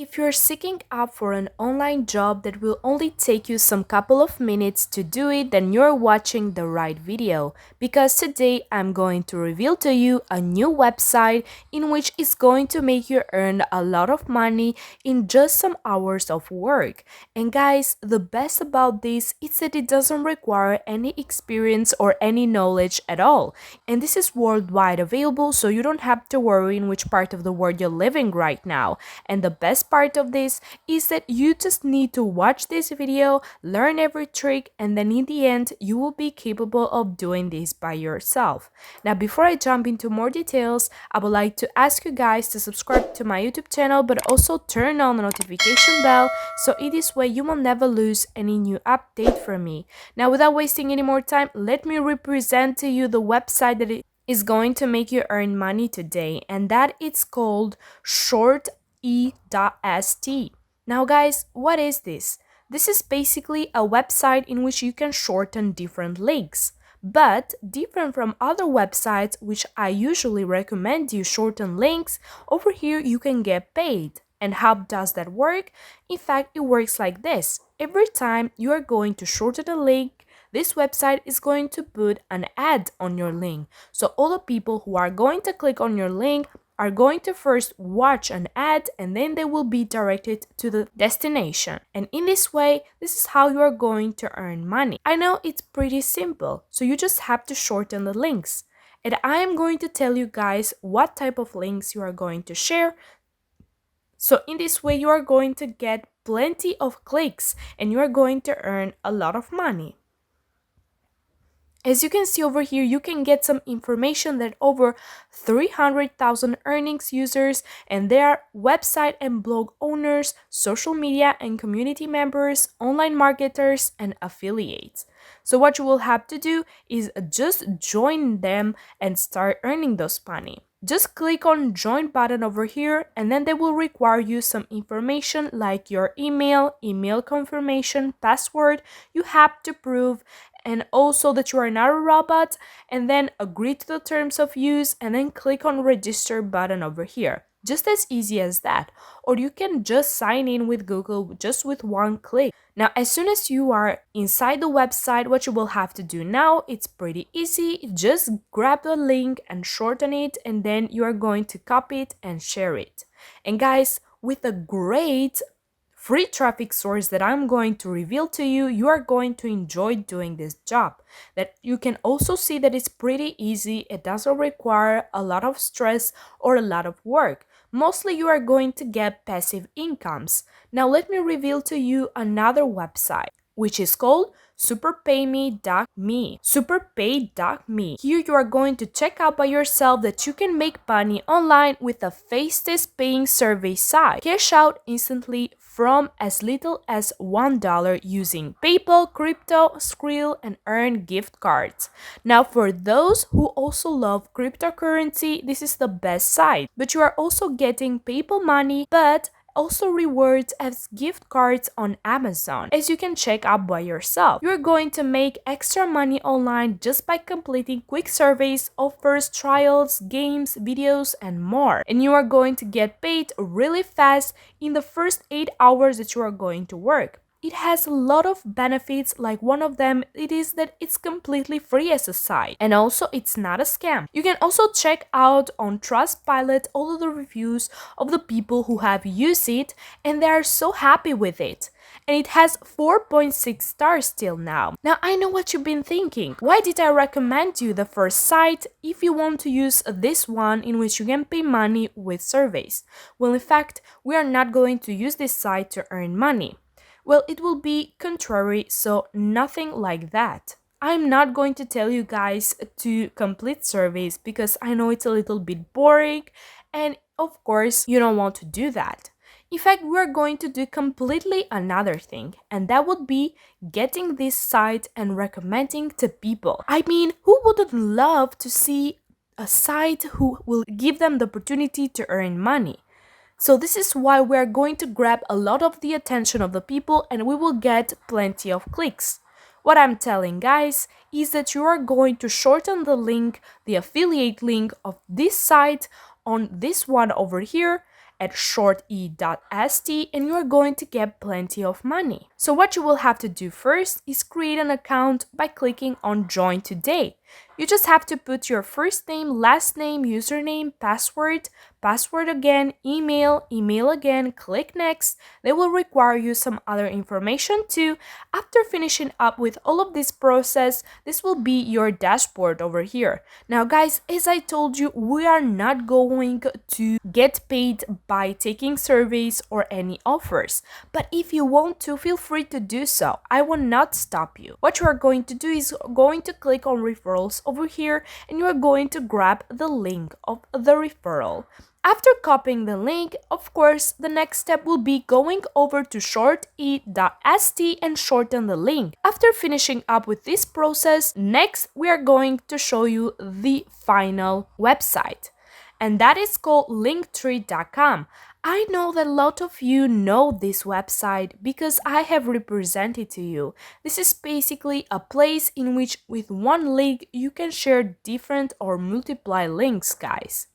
if you're seeking up for an online job that will only take you some couple of minutes to do it, then you're watching the right video. Because today I'm going to reveal to you a new website in which is going to make you earn a lot of money in just some hours of work. And guys, the best about this is that it doesn't require any experience or any knowledge at all. And this is worldwide available, so you don't have to worry in which part of the world you're living right now. And the best part of this is that you just need to watch this video, learn every trick, and then in the end, you will be capable of doing this by yourself. Now, before I jump into more details, I would like to ask you guys to subscribe to my YouTube channel, but also turn on the notification bell, so in this way you will never lose any new update from me. Now, without wasting any more time, let me represent to you the website that is going to make you earn money today, and that it's called shorte.st. Now guys, what is this? This is basically a website in which you can shorten different links. But different from other websites which I usually recommend you shorten links, over here you can get paid. And how does that work? In fact, it works like this. Every time you are going to shorten a link, this website is going to put an ad on your link. So all the people who are going to click on your link are going to first watch an ad, and then they will be directed to the destination. And in this way, this is how you are going to earn money. I know it's pretty simple, so you just have to shorten the links. And I am going to tell you guys what type of links you are going to share. So in this way, you are going to get plenty of clicks and you are going to earn a lot of money. As you can see over here, you can get some information that over 300,000 earnings users, and they are website and blog owners, social media and community members, online marketers, and affiliates. So what you will have to do is just join them and start earning those money. Just click on join button over here, and then they will require you some information like your email confirmation, password. You have to prove, and also that you are not a robot, and then agree to the terms of use, and then click on register button over here. Just as easy as that. Or you can just sign in with Google just with one click. Now, as soon as you are inside the website, what you will have to do now, it's pretty easy. Just grab the link and shorten it, and then you are going to copy it and share it. And guys, with a great free traffic source that I'm going to reveal to you, you are going to enjoy doing this job. That you can also see that it's pretty easy. It doesn't require a lot of stress or a lot of work. Mostly you are going to get passive incomes. Now let me reveal to you another website, which is called superpayme.me. Superpay.me. Here you are going to check out by yourself that you can make money online with a fastest paying survey site. Cash out instantly from as little as $1 using PayPal, crypto, Skrill, and earn gift cards. Now for those who also love cryptocurrency, this is the best site. But you are also getting PayPal money, but also rewards as gift cards on Amazon, as you can check out by yourself. You're going to make extra money online just by completing quick surveys, offers, trials, games, videos, and more. And you are going to get paid really fast in the first 8 hours that you are going to work. It has a lot of benefits, like one of them it is that it's completely free as a site, and also it's not a scam. You can also check out on Trustpilot all of the reviews of the people who have used it, and they are so happy with it. And it has 4.6 stars till now. Now I know what you've been thinking. Why did I recommend you the first site if you want to use this one in which you can pay money with surveys? Well, in fact, we are not going to use this site to earn money. Well, it will be contrary, so nothing like that. I'm not going to tell you guys to complete surveys because I know it's a little bit boring, and of course you don't want to do that. In fact, we're going to do completely another thing, and that would be getting this site and recommending to people. I mean, who wouldn't love to see a site who will give them the opportunity to earn money? So this is why we're going to grab a lot of the attention of the people, and we will get plenty of clicks. What I'm telling guys is that you are going to shorten the link, the affiliate link of this site on this one over here, at shorte.st and you are going to get plenty of money. So what you will have to do first is create an account by clicking on Join Today. You just have to put your first name, last name, username, password, password again, email, email again, click next. They will require you some other information too. After finishing up with all of this process, this will be your dashboard over here. Now guys, as I told you, we are not going to get paid by taking surveys or any offers. But if you want to, feel free to do so. I will not stop you. What you are going to do is going to click on referrals over here and you are going to grab the link of the referral. After copying the link, of course, the next step will be going over to shorte.st and shorten the link. After finishing up with this process, next we are going to show you the final website, and that is called linktree.com. I know that a lot of you know this website because I have represented to you. This is basically a place in which with one link you can share different or multiply links, guys.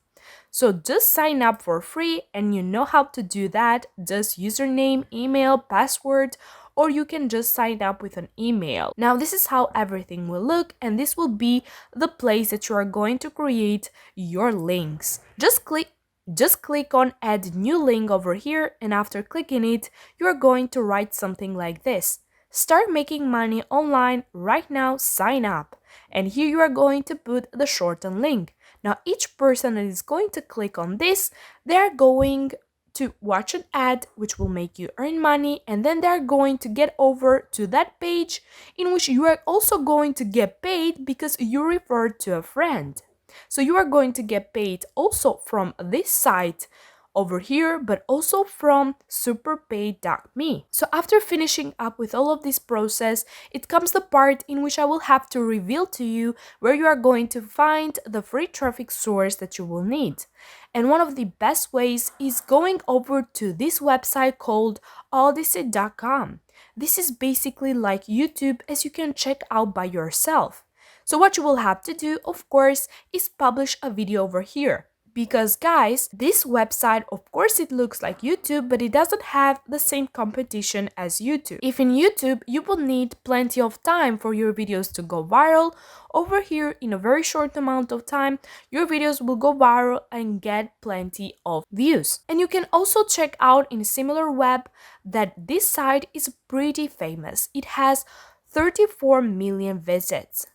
So just sign up for free and you know how to do that. Just username, email, password, or you can just sign up with an email. Now this is how everything will look and this will be the place that you are going to create your links. Just click on add new link over here and after clicking it, you're going to write something like this. Start making money online right now, sign up. And here you are going to put the shortened link. Now each person that is going to click on this, they're going to watch an ad which will make you earn money and then they're going to get over to that page in which you are also going to get paid because you referred to a friend. So you are going to get paid also from this site over here, but also from superpaid.me. So after finishing up with all of this process, it comes the part in which I will have to reveal to you where you are going to find the free traffic source that you will need. And one of the best ways is going over to this website called Odysee.com. This is basically like YouTube, as you can check out by yourself. So what you will have to do, of course, is publish a video over here. Because guys, this website, of course it looks like YouTube, but it doesn't have the same competition as YouTube. If in YouTube, you will need plenty of time for your videos to go viral, over here in a very short amount of time, your videos will go viral and get plenty of views. And you can also check out in SimilarWeb that this site is pretty famous. It has 34 million visits.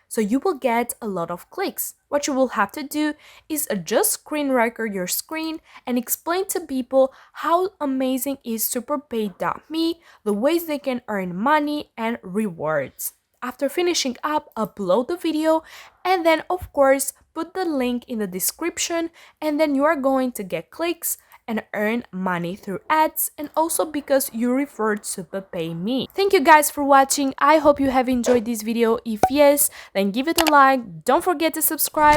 So you will get a lot of clicks. What you will have to do is just screen record your screen and explain to people how amazing is superpaid.me, the ways they can earn money and rewards. After finishing up, upload the video and then of course put the link in the description and then you are going to get clicks and earn money through ads and also because you referred SuperPayMe. Thank you guys for watching. I hope you have enjoyed this video. If yes, then give it a like. Don't forget to subscribe.